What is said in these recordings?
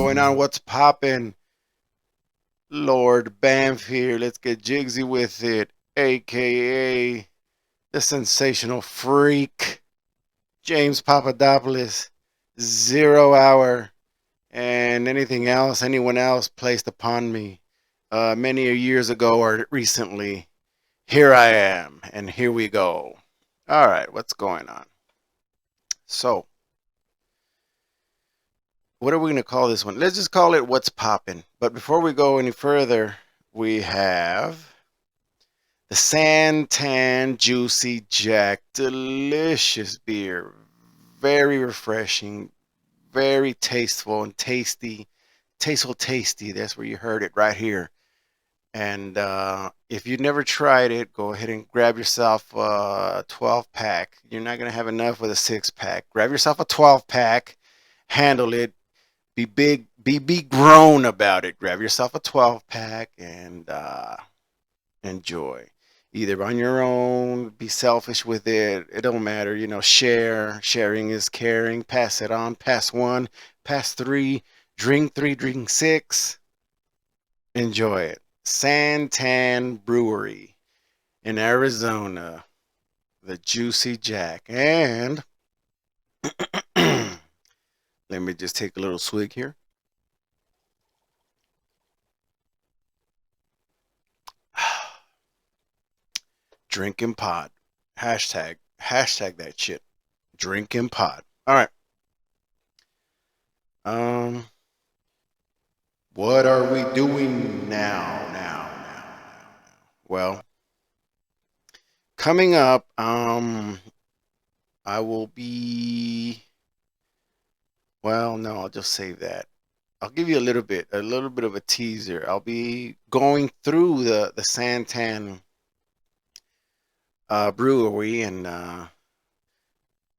going on? What's poppin'? Lord BAMF here. Let's get jiggsy with it. AKA the sensational freak, James Papadopoulos, 0 hour, and anything else anyone else placed upon me many years ago or recently. Here I am, and here we go. All right, what's going on? So, what are we going to call this one? Let's just call it What's Poppin'. But before we go any further, we have the Santan Juicy Jack. Delicious beer. Very refreshing. Very tasteful and tasty. Tasteful, tasty. That's where you heard it right here. And if you've never tried it, go ahead and grab yourself a 12 pack. You're not going to have enough with a 6 pack. Grab yourself a 12 pack. Handle it. Be big, be grown about it. Grab yourself a 12 pack and enjoy. Either on your own, be selfish with it. It don't matter, share. Sharing is caring. Pass it on. Pass one, pass three, drink six. Enjoy it. Santan Brewery in Arizona. The Juicy Jack. And let me just take a little swig here. Drinking pod. Hashtag that shit. Drinking pod. All right. What are we doing now? Well, coming up, I will be. Well, no, I'll just save that. I'll give you a little bit of a teaser. I'll be going through the Santan brewery and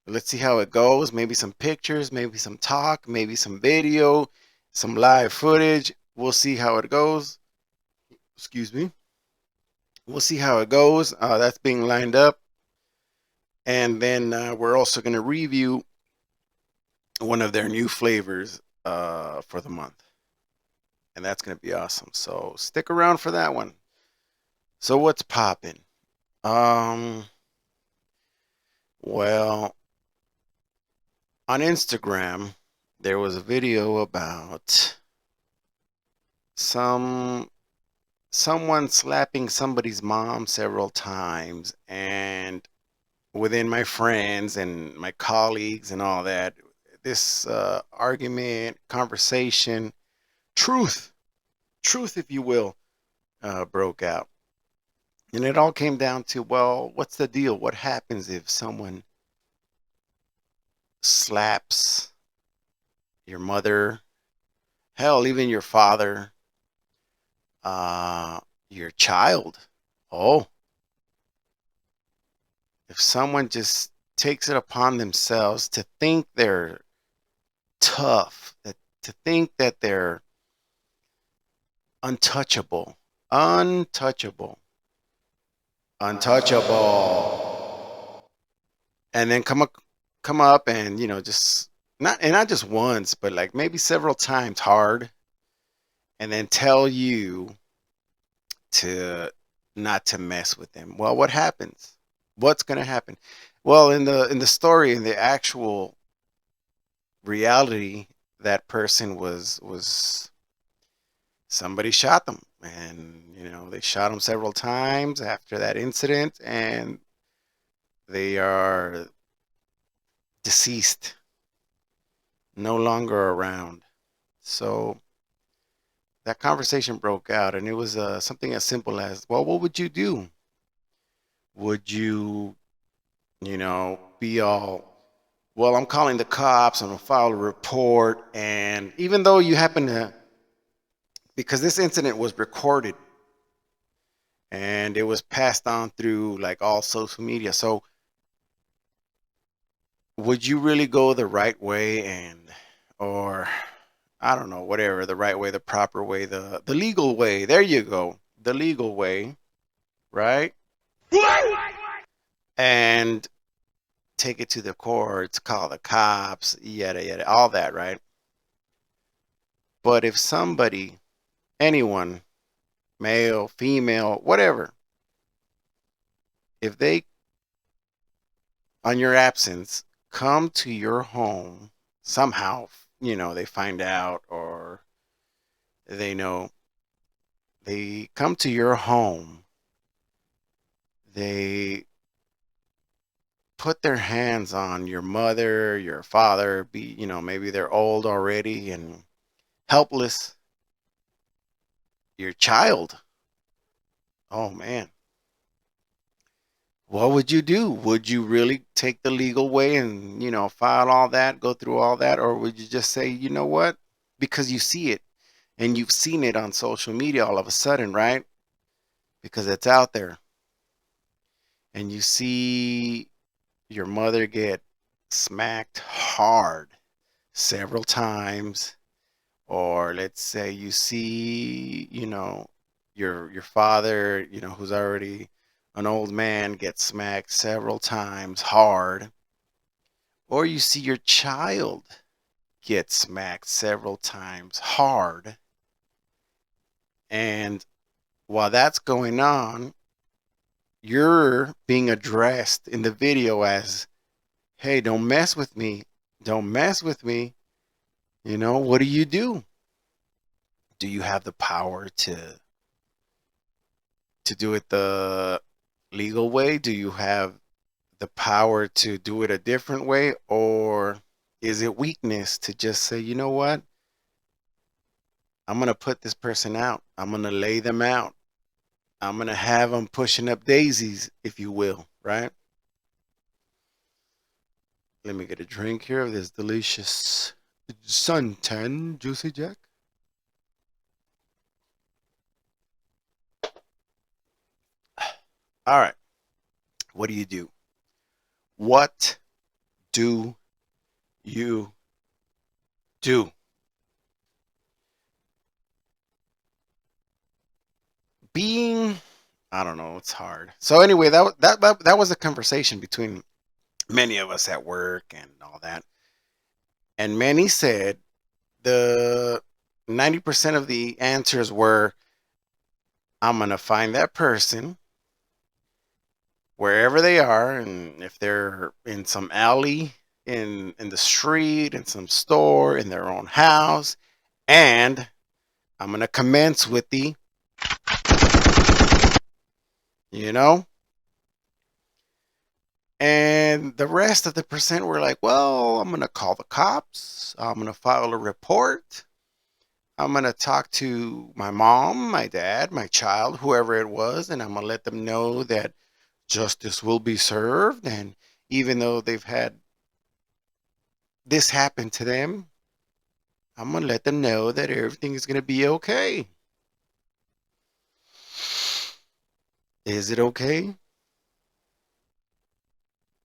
let's see how it goes. Maybe some pictures, maybe some talk, maybe some video, some live footage. We'll see how it goes. Excuse me. We'll see how it goes. That's being lined up. And then we're also going to review one of their new flavors for the month. And that's going to be awesome. So stick around for that one. So what's popping? Well, on Instagram, there was a video about someone slapping somebody's mom several times, and within my friends and my colleagues and all that, this argument, conversation, truth, if you will, broke out. And it all came down to, well, what's the deal? What happens if someone slaps your mother, hell, even your father, your child? Oh, if someone just takes it upon themselves to think they're tough, to think that they're untouchable, untouchable, and then come up and just not just once, but like maybe several times hard, and then tell you to not to mess with them. Well, what happens? What's going to happen? Well, in the story, in the actual reality, that person was somebody shot them, and they shot them several times after that incident, and they are deceased, no longer around. So that conversation broke out, and it was something as simple as, well, what would you do? Would you, be all, well, I'm calling the cops, I'm going to file a report, and even though you happen to, because this incident was recorded and it was passed on through like all social media, so would you really go the right way, or I don't know, whatever, the right way, the proper way, the legal way? There you go. The legal way, right? And take it to the courts, call the cops, yada yada, all that, right? But if somebody, anyone, male, female, whatever, if they, on your absence, come to your home somehow, they find out or they know, they come to your home, they put their hands on your mother, your father, maybe they're old already and helpless, your child. Oh man. What would you do? Would you really take the legal way and, file all that, go through all that? Or would you just say, you know what? Because you see it and you've seen it on social media all of a sudden, right? Because it's out there and you see your mother get smacked hard several times, or let's say you see, your father, who's already an old man, get smacked several times hard, or you see your child get smacked several times hard, and while that's going on, you're being addressed in the video as, hey, don't mess with me, don't mess with me. What do you do? Do you have the power to do it the legal way? Do you have the power to do it a different way? Or is it weakness to just say, you know what? I'm going to put this person out. I'm going to lay them out. I'm going to have them pushing up daisies, if you will, right? Let me get a drink here of this delicious suntan juicy jack. All right. What do you do? What do you do? Being, I don't know, it's hard. So anyway, that was a conversation between many of us at work and all that. And many said the 90% of the answers were, I'm going to find that person wherever they are, and if they're in some alley, in the street, in some store, in their own house, and I'm going to commence with the, you know, and the rest of the percent were like, well, I'm going to call the cops. I'm going to file a report. I'm going to talk to my mom, my dad, my child, whoever it was, and I'm going to let them know that justice will be served. And even though they've had this happen to them, I'm going to let them know that everything is going to be okay. Is it okay?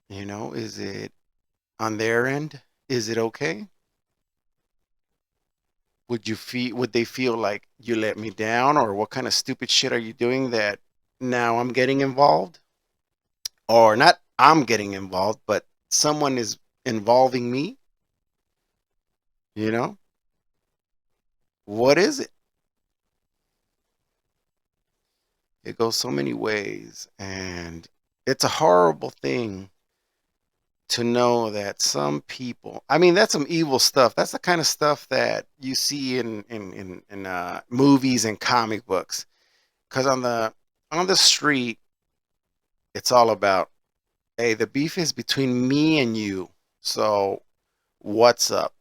Is it on their end? Is it okay? Would they feel like you let me down, or what kind of stupid shit are you doing that now I'm getting involved? Or not I'm getting involved, but someone is involving me, you know? What is it? It goes so many ways, and it's a horrible thing to know that some people, I mean, that's some evil stuff. That's the kind of stuff that you see in movies and comic books. Because on the street, it's all about, hey, the beef is between me and you. So what's up?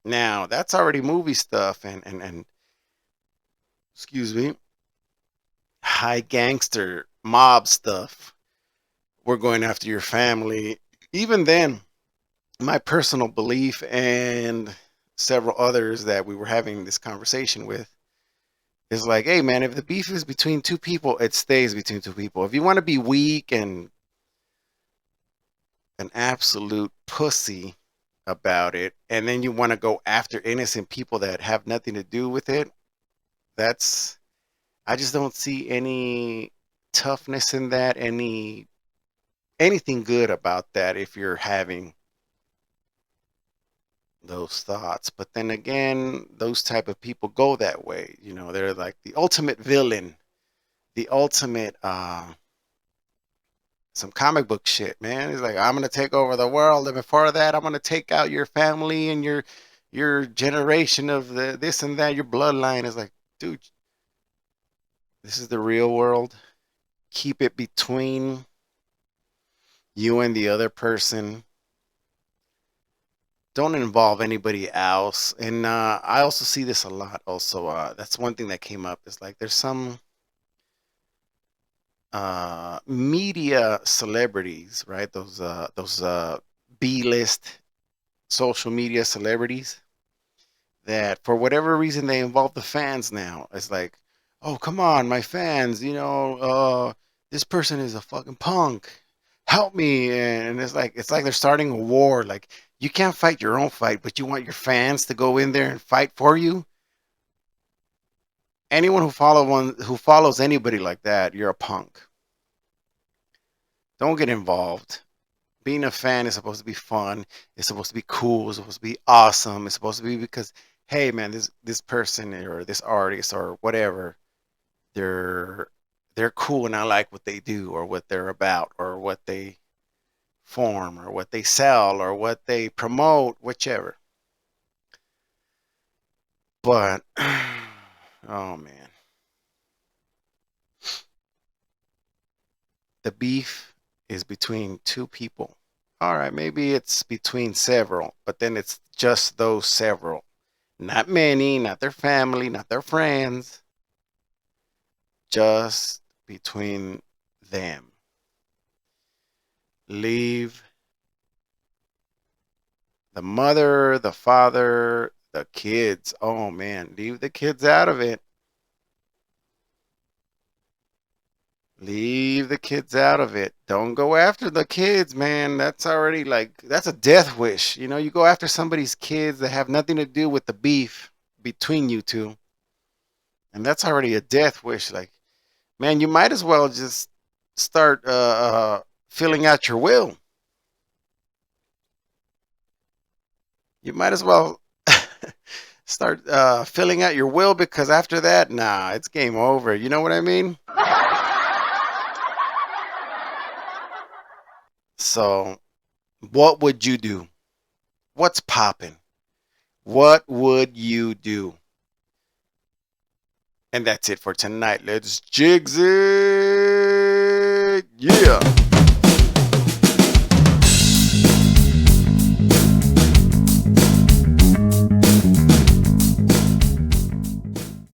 Now that's already movie stuff and excuse me, high gangster mob stuff. We're going after your family. Even then, my personal belief and several others that we were having this conversation with is like, hey man, if the beef is between two people, it stays between two people. If you want to be weak and an absolute pussy about it, and then you want to go after innocent people that have nothing to do with it, that's, I just don't see any toughness in that, anything good about that if you're having those thoughts. But then again, those type of people go that way. You know, they're like the ultimate villain, the ultimate some comic book shit, man. He's like, I'm gonna take over the world, and before that, I'm gonna take out your family and your generation of the this and that. Your bloodline is like, dude, this is the real world. Keep it between you and the other person. Don't involve anybody else. And I also see this a lot. Also, that's one thing that came up. Is like there's some media celebrities, right? Those B-list social media celebrities that for whatever reason they involve the fans now. It's like, oh come on, my fans, this person is a fucking punk. Help me. And it's like they're starting a war. Like you can't fight your own fight, but you want your fans to go in there and fight for you. Anyone who follows anybody like that, you're a punk. Don't get involved. Being a fan is supposed to be fun. It's supposed to be cool. It's supposed to be awesome. It's supposed to be because, hey man, this person or this artist or whatever, they're they're cool and I like what they do or what they're about or what they form or what they sell or what they promote, whichever. But oh man, the beef is between two people. All right, maybe it's between several, but then it's just those several. Not many, not their family, not their friends, just between them. Leave the mother, the father, the kids. Oh man, leave the kids out of it. Leave the kids out of it. Don't go after the kids, man. That's already like, that's a death wish. You know, you go after somebody's kids that have nothing to do with the beef between you two. And that's already a death wish. Like, man, you might as well just start filling out your will. You might as well start filling out your will because after that, nah, it's game over. You know what I mean? So, what would you do? What's popping? What would you do? And that's it for tonight. Let's jigs it. Yeah.